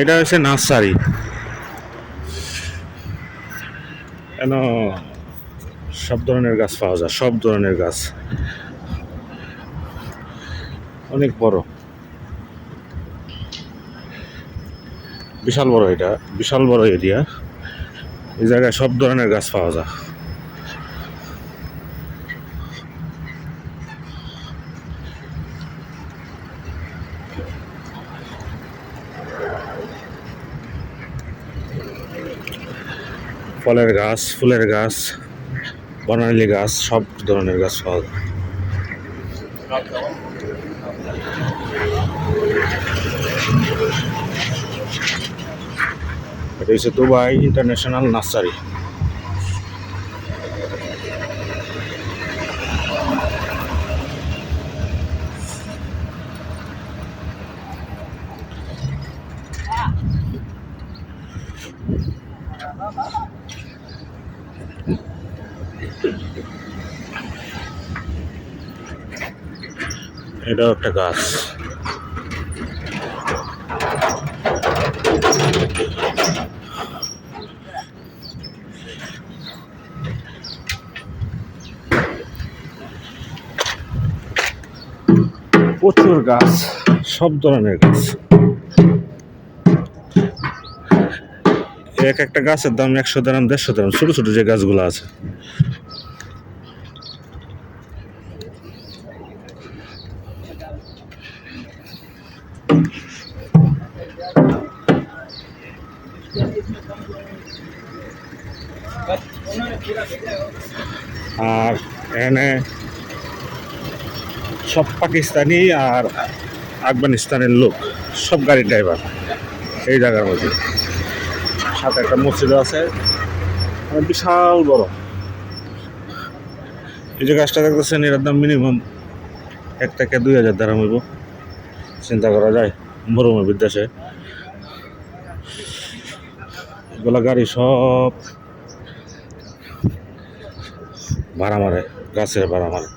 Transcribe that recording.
এটা হচ্ছে নার্সারি। কেন সব ধরনের গাছ পাওয়া যায়, সব ধরনের গাছ। অনেক বড়, বিশাল বড়, এটা বিশাল বড় এরিয়া। এই জায়গায় সব ধরনের গাছ পাওয়া যায়। ফলের গাছ, ফুলের গাছ, বনানী গাছ, সব ধরনের গাছ পাওয়া যায়। এটা হচ্ছে দুবাই ইন্টারন্যাশনাল নার্সারি। এটাও একটা গাছ। প্রচুর গাছ, সব ধরনের গাছ। এক একটা গাছের দাম 100 দিরহাম, 150 দিরহাম, ছোট ছোট যে গাছগুলো আছে। আর এখানে সব পাকিস্তানি আর আফগানিস্তানের লোক, সব গাড়ির ড্রাইভার এই জায়গার মধ্যে। সাথে একটা মসজিদ আছে, বিশাল বড়। এই যে গাছটা দেখতেছেন, এর দাম মিনিমাম 1 থেকে 2000 দিরহাম হইব। চিন্তা করা যায় মরুমে বিদ্যাসে এগুলা গাড়ি সব ভাড়া মারে, গাছের ভাড়া মারে।